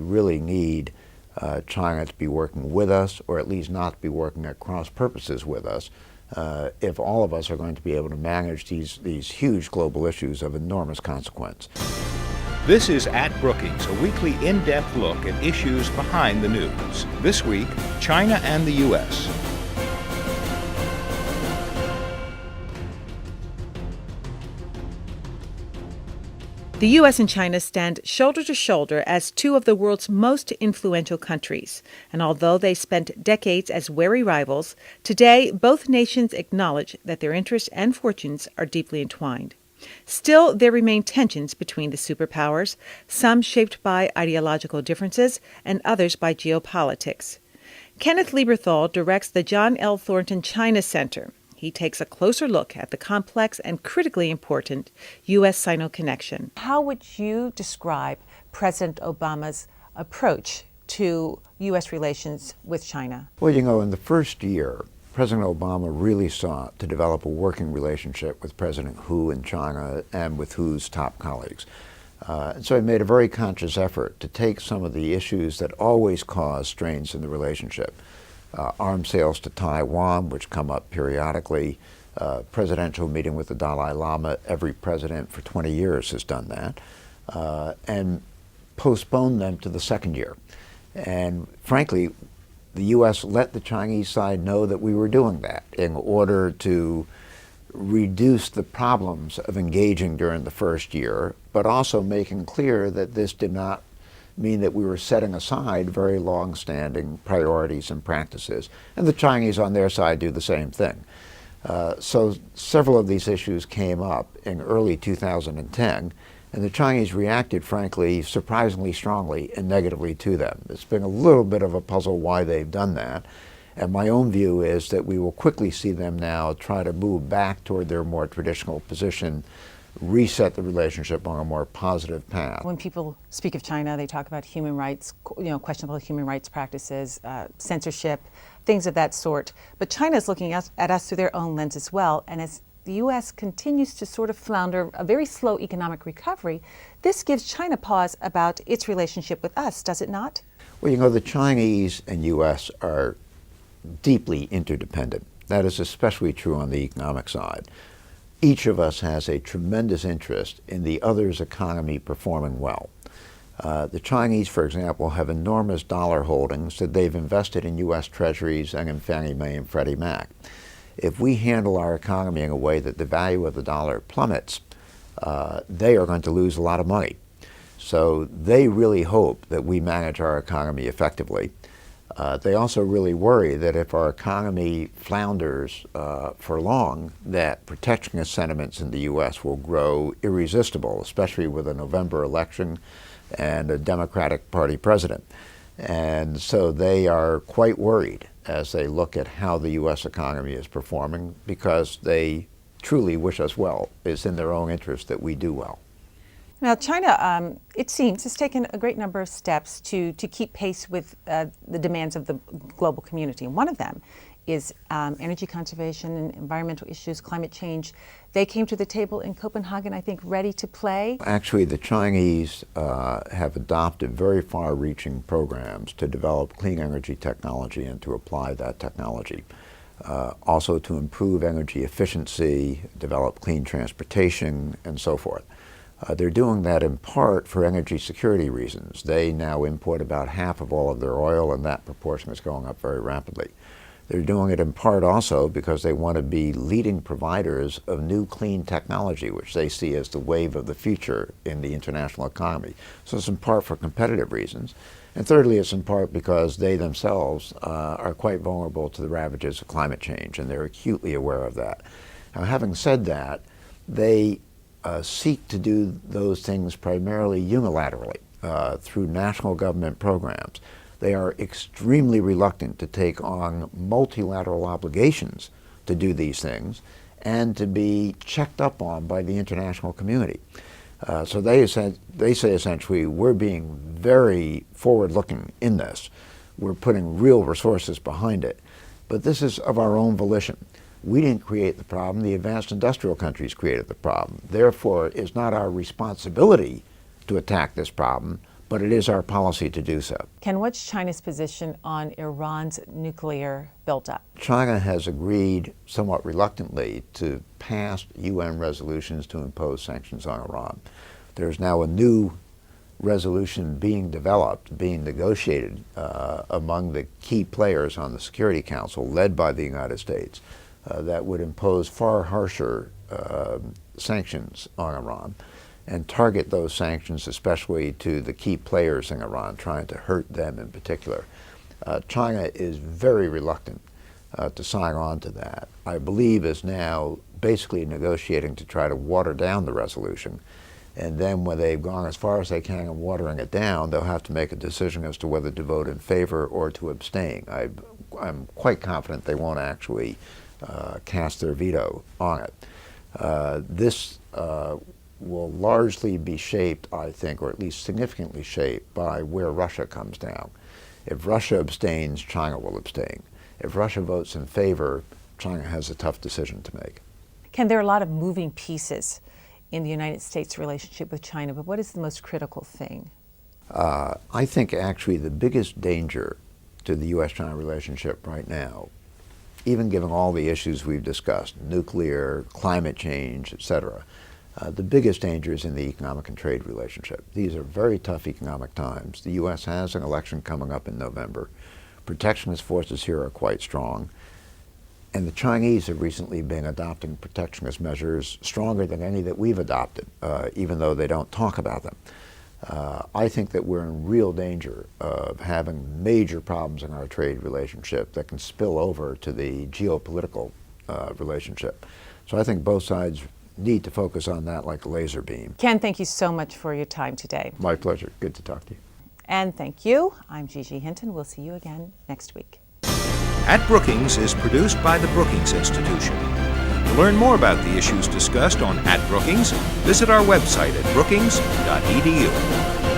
really need China to be working with us, or at least not to be working at cross purposes with us, if all of us are going to be able to manage these huge global issues of enormous consequence. This is At Brookings, a weekly in-depth look at issues behind the news. This week, China and the U.S. The U.S. and China stand shoulder to shoulder as two of the world's most influential countries. And although they spent decades as wary rivals, today both nations acknowledge that their interests and fortunes are deeply entwined. Still, there remain tensions between the superpowers, some shaped by ideological differences and others by geopolitics. Kenneth Lieberthal directs the John L. Thornton China Center. He takes a closer look at the complex and critically important U.S.-Sino connection. How would you describe President Obama's approach to U.S. relations with China? Well, in the first year, President Obama really sought to develop a working relationship with President Hu in China and with Hu's top colleagues. And so he made a very conscious effort to take some of the issues that always cause strains in the relationship. Arms sales to Taiwan, which come up periodically, presidential meeting with the Dalai Lama. Every president for 20 years has done that, and postponed them to the second year. And frankly, the U.S. let the Chinese side know that we were doing that in order to reduce the problems of engaging during the first year, but also making clear that this did not mean that we were setting aside very long-standing priorities and practices. And the Chinese on their side do the same thing. So several of these issues came up in early 2010, and the Chinese reacted, frankly, surprisingly strongly and negatively to them. It's been a little bit of a puzzle why they've done that. And my own view is that we will quickly see them now try to move back toward their more traditional position, reset the relationship on a more positive path. When people speak of China, they talk about human rights, questionable human rights practices, censorship, things of that sort. But China is looking at us through their own lens as well. And as the U.S. continues to sort of flounder a very slow economic recovery, this gives China pause about its relationship with us, does it not? Well, the Chinese and U.S. are deeply interdependent. That is especially true on the economic side. Each of us has a tremendous interest in the other's economy performing well. The Chinese, for example, have enormous dollar holdings that they've invested in U.S. Treasuries and in Fannie Mae and Freddie Mac. If we handle our economy in a way that the value of the dollar plummets, they are going to lose a lot of money. So they really hope that we manage our economy effectively. They also really worry that if our economy flounders for long, that protectionist sentiments in the U.S. will grow irresistible, especially with a November election and a Democratic Party president. And so they are quite worried as they look at how the U.S. economy is performing, because they truly wish us well. It's in their own interest that we do well. Now, China, it seems, has taken a great number of steps to keep pace with the demands of the global community. And one of them is energy conservation and environmental issues, climate change. They came to the table in Copenhagen, I think, ready to play. Actually, the Chinese have adopted very far-reaching programs to develop clean energy technology and to apply that technology. Also to improve energy efficiency, develop clean transportation, and so forth. They're doing that in part for energy security reasons. They now import about half of all of their oil, and that proportion is going up very rapidly. They're doing it in part also because they want to be leading providers of new clean technology, which they see as the wave of the future in the international economy. So it's in part for competitive reasons. And thirdly, it's in part because they themselves are quite vulnerable to the ravages of climate change, and they're acutely aware of that. Now, having said that, they seek to do those things primarily unilaterally through national government programs. They are extremely reluctant to take on multilateral obligations to do these things and to be checked up on by the international community. So they say essentially, we're being very forward-looking in this. We're putting real resources behind it. But this is of our own volition. We didn't create the problem. The advanced industrial countries created the problem. Therefore, it's not our responsibility to attack this problem, but it is our policy to do so. Ken, what's China's position on Iran's nuclear buildup? China has agreed, somewhat reluctantly, to pass UN resolutions to impose sanctions on Iran. There's now a new resolution being developed, being negotiated among the key players on the Security Council, led by the United States, that would impose far harsher sanctions on Iran and target those sanctions especially to the key players in Iran, trying to hurt them in particular. China is very reluctant to sign on to that. I believe is now basically negotiating to try to water down the resolution, and then when they've gone as far as they can in watering it down, they'll have to make a decision as to whether to vote in favor or to abstain. I'm quite confident they won't actually cast their veto on it. This will largely be shaped, I think, or at least significantly shaped by where Russia comes down. If Russia abstains, China will abstain. If Russia votes in favor, China has a tough decision to make. Ken, there are a lot of moving pieces in the United States' relationship with China, but what is the most critical thing? I think actually the biggest danger to the U.S.-China relationship right now, even given all the issues we've discussed, nuclear, climate change, etc., the biggest danger is in the economic and trade relationship. These are very tough economic times. The U.S. has an election coming up in November. Protectionist forces here are quite strong. And the Chinese have recently been adopting protectionist measures stronger than any that we've adopted, even though they don't talk about them. I think that we're in real danger of having major problems in our trade relationship that can spill over to the geopolitical relationship. So I think both sides need to focus on that like a laser beam. Ken, thank you so much for your time today. My pleasure. Good to talk to you. And thank you. I'm Gigi Hinton. We'll see you again next week. At Brookings is produced by the Brookings Institution. To learn more about the issues discussed on At Brookings, visit our website at brookings.edu.